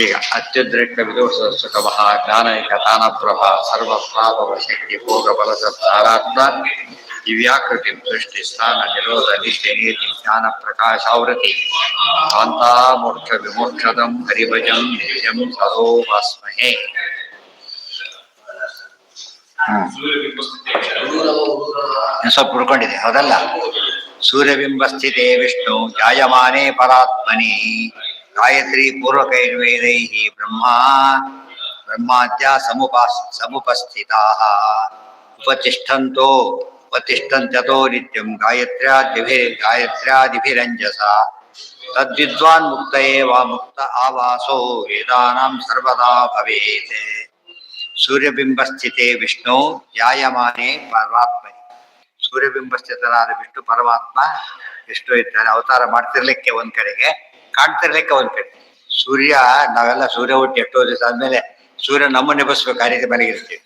ಈಗ ಅತ್ಯುದ್ರಿಕ್ತ ವಿದೋಷ ಮಹಾಜ್ಞಾನೈಕ ತಾನಪ್ರಭ ಸರ್ವಪ್ರಾಪವ ಶಕ್ತಿ ಭೋಗ ಬಲಸ ಸಾರಾತ್ಮ ದಿವ್ಯಾಕೃತಿ ದೃಷ್ಟಿ ಸ್ಥಾನ ನಿರೋಧ ನಿಷ್ಠೆ ನೀತಿ ಜ್ಞಾನ ಪ್ರಕಾಶಾವೃತಿ ಕಾಂತಾಮೋಕ್ಷ ವಿಮೋಕ್ಷದಂ ಹರಿಭಜಂ ನಿಜಂ ಸರೋಪಾಸ್ಮಹೇ. ಸ್ವಲ್ಪ ಉಳ್ಕೊಂಡಿದೆ ಹೌದಲ್ಲ. ಸೂರ್ಯಬಿಂಬ ಸ್ಥಿತೇ ವಿಷ್ಣು ಜಾಯಮಾನೇ ಪರಾತ್ಮನಿ ಗಾಯತ್ರಿ ಪೂರ್ವಕೈರ್ವೇದೈ ಬ್ರಹ್ಮಾದ್ಯ ಸಮುಪಸ್ಥಿತಾ ಉಪತಿಷ್ಠಂತ್ಯತೋ ನಿತ್ಯಂ ಗಾಯತ್ರ್ಯಾದಿಭಿರಂಜಸ ತದ್ವಿದ್ವಾನ್ ಮುಕ್ತ ಏವ ಮುಕ್ತ ಆವಾಸೋ ವೇದಾನಾಂ ಸರ್ವದಾ ಭವೇತ್. ಸೂರ್ಯಬಿಂಬ ಸ್ಥಿತೇ ವಿಷ್ಣು ಜಾಯಮಾನೇ ಪರಾತ್ಮನಿ. ಸೂರ್ಯಬಿಂಬ ಸ್ಥಿತನಾದ ವಿಷ್ಣು ಪರಮಾತ್ಮ ವಿಷ್ಣು ಇರ್ತಾನೆ. ಅವತಾರ ಮಾಡ್ತಿರ್ಲಿಕ್ಕೆ ಒಂದ್ ಕಡೆಗೆ, ಕಾಣ್ತಿರ್ಲಿಕ್ಕೆ ಒಂದ್ ಕಡೆ. ಸೂರ್ಯ ನಾವೆಲ್ಲ ಸೂರ್ಯ ಹುಟ್ಟಿ ಎಷ್ಟೋ ದಿವಸ ಆದ್ಮೇಲೆ ಸೂರ್ಯ ನಮ್ಮನ್ನ ಎಬ್ಬಿಸ್ಬೇಕು, ಆ ರೀತಿ ಮನೆಗಿರ್ತೀವಿ.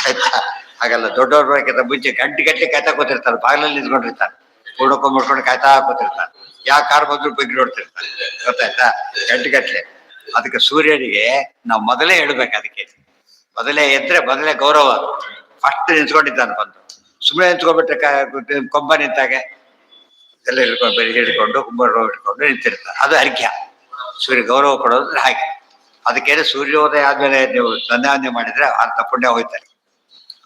ಆಯ್ತಾ? ಹಾಗಲ್ಲ, ದೊಡ್ಡವ್ರ ಮುಂಚೆ ಗಂಟೆ ಕಾಯ್ತಾ ಕೂತಿರ್ತಾರೆ, ಬಾಗಿಲಲ್ಲಿ ನಿಂತ್ಕೊಂಡಿರ್ತಾರೆ, ಮುಡ್ಕೊಂಡು ಕಾಯ್ತಾ ಕೂತಿರ್ತಾರೆ. ಯಾವ ಕಾರ್ ಬಂದ್ರು ಬಗ್ಗೆ ನೋಡ್ತಿರ್ತಾರೆ. ಗೊತ್ತಾಯ್ತಾ? ಗಂಟೆ. ಅದಕ್ಕೆ ಸೂರ್ಯನಿಗೆ ನಾವು ಮೊದಲೇ ಹೇಳ್ಬೇಕು. ಅದಕ್ಕೆ ಮೊದಲೇ ಎದ್ರೆ ಮೊದಲೇ ಗೌರವ. ಫಸ್ಟ್ ನಿಂತ್ಕೊಂಡಿದ್ದಾನೆ ಬಂದು. ಸುಮ್ಮನೆ ನಿಂತ್ಕೊಂಡ್ಬಿಟ್ರೆ ಕೊಂಬ ನಿಂತಾಗೆ ಎಲ್ಲ ಹಿಡ್ಕೊಂಡು ಬೆಳಿಗ್ಗೆ ಹಿಡ್ಕೊಂಡು ಕುಂಬಾರ ಹಿಡ್ಕೊಂಡು ನಿಂತಿರ್ತಾರೆ. ಅದು ಅರ್ಘ್ಯ. ಸೂರ್ಯ ಗೌರವ ಕೊಡೋದ್ರೆ ಹಾಗೆ. ಅದಕ್ಕೆ ಸೂರ್ಯೋದಯ ಆದ್ಮೇಲೆ ನೀವು ಸಂಧ್ಯಾವಂದನೆ ಮಾಡಿದ್ರೆ ಅಂತ ಪುಣ್ಯ ಹೋಯ್ತಾರೆ.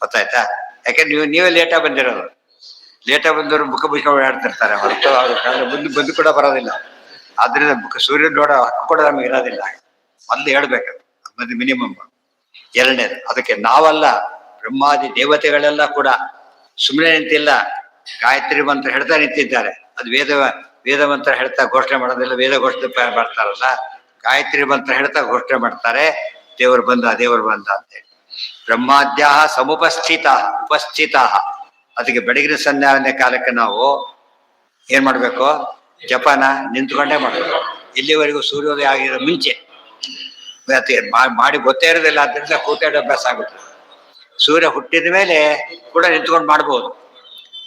ಗೊತ್ತಾಯ್ತಾ? ಯಾಕೆಂದ್ರೆ ನೀವೇ ಲೇಟಾಗಿ ಬಂದಿರೋದು. ಲೇಟಾಗಿ ಬಂದವರು ಮುಖ ಮುಚ್ಕೊಂಡು ಓಡಾಡ್ತಿರ್ತಾರೆ ಹೊರತು ಅವ್ರ ಬಂದು ಕೂಡ ಬರೋದಿಲ್ಲ. ಆದ್ರಿಂದ ಸೂರ್ಯನ ನೋಡೋ ಹಕ್ಕು ಕೂಡ ನಮಗೆ ಇರೋದಿಲ್ಲ. ಮೊದಲು ಹೇಳ್ಬೇಕು, ಅದು ಮಿನಿಮಮ್. ಎರಡನೇದು, ಅದಕ್ಕೆ ನಾವಲ್ಲ, ಬ್ರಹ್ಮಾದಿ ದೇವತೆಗಳೆಲ್ಲ ಕೂಡ ಸುಮ್ಮನೆ ನಿಂತಿಲ್ಲ, ಗಾಯತ್ರಿ ಮಂತ್ರ ಹೇಳ್ತಾ ನಿಂತಿದ್ದಾರೆ. ಅದು ವೇದ ಮಂತ್ರ ಹೇಳ್ತಾ ಘೋಷಣೆ ಮಾಡೋದಿಲ್ಲ. ವೇದ ಘೋಷಣೆ ಮಾಡ್ತಾರಲ್ಲ, ಗಾಯತ್ರಿ ಮಂತ್ರ ಹೇಳ್ತಾ ಘೋಷಣೆ ಮಾಡ್ತಾರೆ, ದೇವರು ಬಂದ ಅಂತೇಳಿ. ಬ್ರಹ್ಮಾದ್ಯ ಉಪಸ್ಥಿತ. ಅದಕ್ಕೆ ಬೆಳಗಿನ ಸಂಧ್ಯಾವಂದನೆ ಕಾಲಕ್ಕೆ ನಾವು ಏನ್ ಮಾಡ್ಬೇಕು? ಜಪನ ನಿಂತ್ಕೊಂಡೇ ಮಾಡ್ಬೇಕು. ಇಲ್ಲಿವರೆಗೂ ಸೂರ್ಯೋದಯ ಆಗಿರೋ ಮುಂಚೆ ಮಾಡಿ ಗೊತ್ತೇ ಇರೋದಿಲ್ಲ. ಅದರಿಂದ ಕೂತಾಡೋ ಅಭ್ಯಾಸ ಆಗುತ್ತೆ. ಸೂರ್ಯ ಹುಟ್ಟಿದ ಮೇಲೆ ಕೂಡ ನಿಂತ್ಕೊಂಡು ಮಾಡ್ಬೋದು,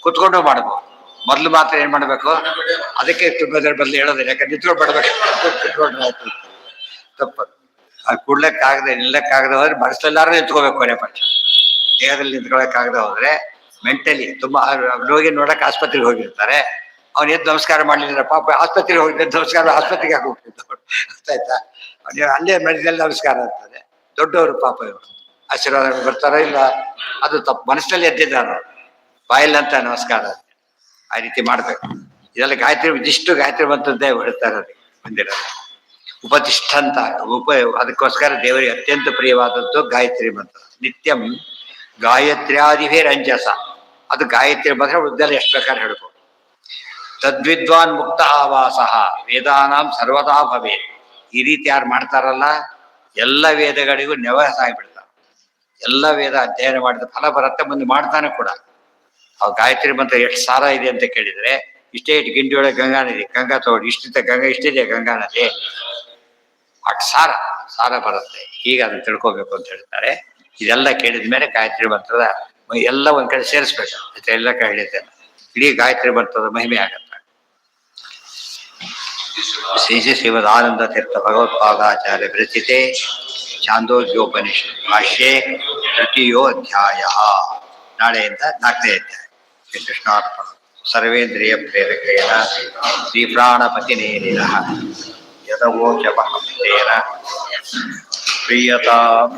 ಕುತ್ಕೊಂಡು ಮಾಡ್ಬೋದು. ಮೊದ್ಲು ಮಾತ್ರ ಏನ್ ಮಾಡ್ಬೇಕು? ಅದಕ್ಕೆ ಬದಲು ಹೇಳೋದಿಲ್ಲ. ಯಾಕಂದ್ರೆ ನಿಂತ್ಕೊಂಡು ಮಾಡ್ಬೇಕು, ಕುತ್ಕೊಂಡ್ರೆ ಆಯ್ತು. ತಪ್ಪದು. ಅದು ಕೂಡ್ಲಕ್ಕಾಗದೆ ನಿಲ್ಲಕ್ಕಾಗದೆ ಹೋದ್ರೆ ಮನಸ್ಸೆಲ್ಲಾರು ನಿಂತ್ಕೋಬೇಕು. ಕೊನೆ ಪಕ್ಷ ದೇಹದಲ್ಲಿ ನಿಂತ್ಕೊಳಕ್ಕಾಗದೆ ಹೋದ್ರೆ ಮೆಂಟಲಿ ತುಂಬಾ ರೋಗಿ ನೋಡಕ್ ಆಸ್ಪತ್ರೆಗೆ ಹೋಗಿರ್ತಾರೆ. ಅವ್ನು ಎದ್ದು ನಮಸ್ಕಾರ ಮಾಡ್ಲಿಲ್ಲ, ಪಾಪ ಆಸ್ಪತ್ರೆಗೆ ಹೋಗಿದ್ದ ನಮಸ್ಕಾರ ಆಸ್ಪತ್ರೆಗೆ ಆಗಿ ಹೋಗ್ತಿದ್ದ. ಗೊತ್ತಾಯ್ತಾ? ಅಲ್ಲೇ ಮಧ್ಯದಲ್ಲಿ ನಮಸ್ಕಾರ ಆಗ್ತದೆ. ದೊಡ್ಡವರು ಪಾಪ ಇವರು ಆಶೀರ್ವಾದ ಬರ್ತಾರೋ ಇಲ್ಲ, ಅದು ತಪ್ಪು. ಮನಸ್ಸಲ್ಲಿ ಎದ್ದಿದ್ದಾರ, ಬಾಯಲ್ಲಿ ಅಂತ ನಮಸ್ಕಾರ. ಆ ರೀತಿ ಮಾಡ್ಬೇಕು. ಇದೆಲ್ಲ ಗಾಯತ್ರಿ, ಇದಿಷ್ಟು ಗಾಯತ್ರಿ ಮಂತ್ರದ್ದೇ ಹೇಳ್ತಾರೆ ಬಂದಿರೋದು. ಉಪತಿಷ್ಠಂತ ಅದಕ್ಕೋಸ್ಕರ ದೇವರಿಗೆ ಅತ್ಯಂತ ಪ್ರಿಯವಾದದ್ದು ಗಾಯತ್ರಿ ಮಂತ್ರ. ನಿತ್ಯಂ ಗಾಯತ್ರ್ಯಾದಿಭಿರಂಜಸ. ಅದು ಗಾಯತ್ರಿ ಮಂತ್ರ ಉದ್ದೆಲ್ಲ ಎಷ್ಟು ಪ್ರಕಾರ ಹೇಳ್ಬೋದು. ತದ್ವಿದ್ವಾನ್ ಮುಕ್ತ ಆವಾಸ ವೇದಾನಾಂ ಸರ್ವದಾ ಭವೇ. ಈ ರೀತಿ ಯಾರು ಮಾಡ್ತಾರಲ್ಲ, ಎಲ್ಲ ವೇದಗಳಿಗೂ ನೆವಸ ಆಗಿಬಿಡ್ತಾರೆ. ಎಲ್ಲ ವೇದ ಅಧ್ಯಯನ ಮಾಡಿದ ಫಲ ಬರುತ್ತೆ, ಮುಂದೆ ಮಾಡ್ತಾನೆ ಕೂಡ. ಅವ್ ಗಾಯತ್ರಿ ಮಂತ್ರ ಎಷ್ಟು ಸಾರ ಇದೆ ಅಂತ ಕೇಳಿದ್ರೆ, ಇಷ್ಟೇ ಇಟ್ಟು ಗಿಂಡಿಯೊಳಗೆ ಗಂಗಾ ನದಿ, ಗಂಗಾ ತಗೊಂಡು ಇಷ್ಟಿದ್ದ ಗಂಗಾ ಇಷ್ಟಿದೆ ಗಂಗಾ ನದಿ, ಅಟ್ ಸಾರ ಬರುತ್ತೆ. ಹೀಗೆ ಅದನ್ನ ತಿಳ್ಕೊಬೇಕು ಅಂತ ಹೇಳ್ತಾರೆ. ಇದೆಲ್ಲ ಕೇಳಿದ ಮೇಲೆ ಗಾಯತ್ರಿ ಮಂತ್ರದ ಎಲ್ಲ ಒಂದ್ ಕಡೆ ಸೇರಿಸ್ಬೇಕು. ಎಲ್ಲ ಹೇಳಿದ್ದೆ, ಇಡೀ ಗಾಯತ್ರಿ ಮಂತ್ರದ ಮಹಿಮೆ ಆಗತ್ತೆ. ಶ್ರೀ ಶ್ರೀಮದಾನಂದ ತೀರ್ಥ ಭಗವತ್ಪಾದಾಚಾರ್ಯ ವಿರಚಿತೆ ಛಾಂದೋಗ್ಯೋಪನಿಷತ್ ಭಾಷ್ಯೆ ತೃತೀಯೋ ಅಧ್ಯಾಯ. ನಾಳೆಯಿಂದ 4ನೇ ಅಧ್ಯಾಯ. ಶ್ರೀ ಕೃಷ್ಣಾರ್ಪಣ. ಸರ್ವೇಂದ್ರಿಯ ಪ್ರೇರಕೇಣ ಶ್ರೀ ಪ್ರಾಣಪತಿನೇರಿನಃ ಯದವೋಚ ಮಹಂತೇನ ಪ್ರಿಯತಾಂ.